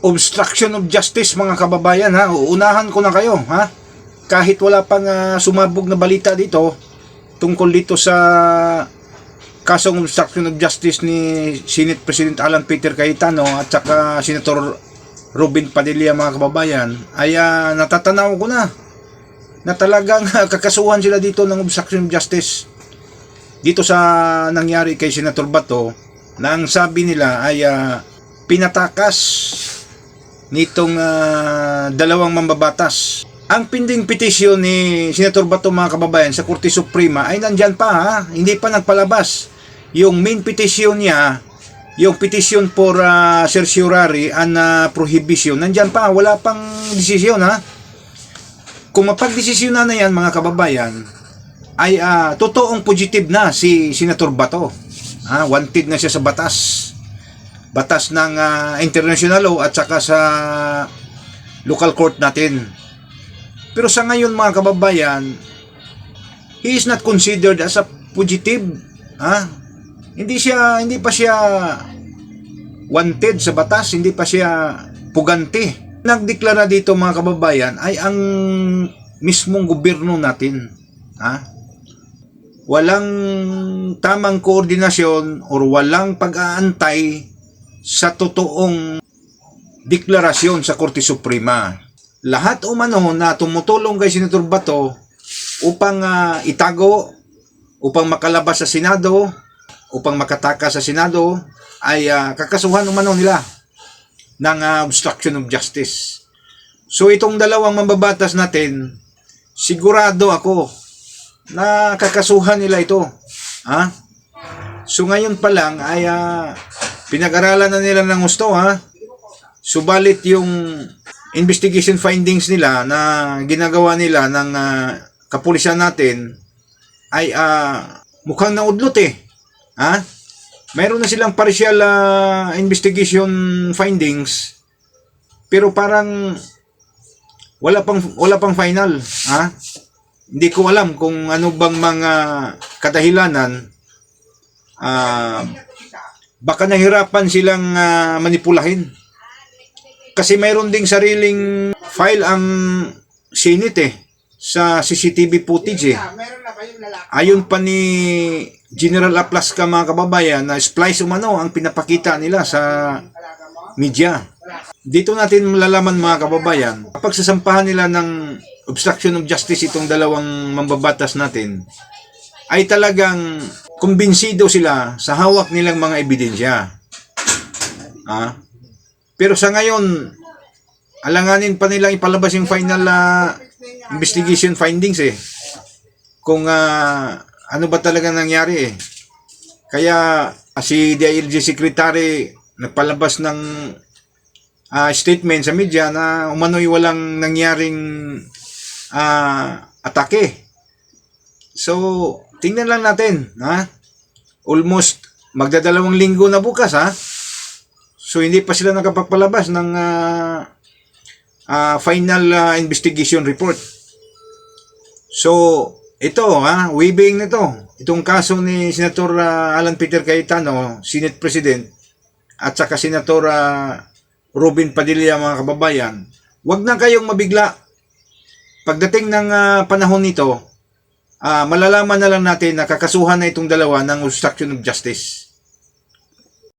obstruction of justice, mga kababayan, ha. Uunahan ko na kayo, ha. Kahit wala pang sumabog na balita dito tungkol dito sa kasong obstruction of justice ni Senate President Alan Peter Cayetano at saka Senator Robin Padilla, mga kababayan, ay natatanaw ko na talagang kakasuhan sila dito ng obstruction of justice dito sa nangyari kay Senator Bato, na ang sabi nila ay pinatakas nitong dalawang mambabatas. Ang pending petition ni Senator Bato, mga kababayan, sa Korte Suprema ay nandyan pa, ha? Hindi pa nagpalabas. Yung main petition niya, yung petition for certiorari and prohibition, nandyan pa, wala pang desisyon, ha? Kung mapagdesisyonan na yan, mga kababayan, ay totoong positive na si Senator Bato. Wanted na siya sa batas ng international law at saka sa local court natin. Pero sa ngayon, mga kababayan, he is not considered as a fugitive. Hindi pa siya wanted sa batas, hindi pa siya pugante. Nagdeklara dito, mga kababayan, ay ang mismong gobyerno natin. Walang tamang koordinasyon or walang pag-aantay sa totoong deklarasyon sa Korte Suprema. Lahat umano na tumutulong kay Senator Bato upang itago, upang makalabas sa Senado, upang makatakas sa Senado, ay kakasuhan umano nila ng obstruction of justice. So itong dalawang mambabatas natin, sigurado ako na kakasuhan nila ito. So ngayon pa lang ay pinag-aralan na nila ng gusto, subalit yung investigation findings nila na ginagawa nila ng kapulisan natin ay mukhang naudlot Mayroon na silang partial investigation findings, pero parang wala pang final. Hindi ko alam kung ano bang mga kadahilanan. Baka nahirapan silang manipulahin. Kasi mayroon ding sariling file ang Senate sa CCTV footage. Ayon pa ni General Aplasca, mga kababayan, na splice umano ang pinapakita nila sa media. Dito natin malalaman, mga kababayan, kapag sasampahan nila ng obstruction of justice itong dalawang mambabatas natin, ay talagang kumbinsido sila sa hawak nilang mga ebidensya. Pero sa ngayon, alanganin pa nilang ipalabas yung final investigation findings kung ano ba talaga nangyari Kaya si DILG Secretary nagpalabas ng statement sa media na umano'y walang nangyaring atake. So, tingnan lang natin, almost magdadalawang linggo na bukas, So, hindi pa sila nakapagpalabas ng final investigation report. So, ito, weaving nito, itong kaso ni Senator Alan Peter Cayetano, Senate President, at saka Senator Robin Padilla, mga kababayan, wag na kayong mabigla. Pagdating ng panahon nito, malalaman na lang natin na kakasuhan na itong dalawa ng obstruction of justice.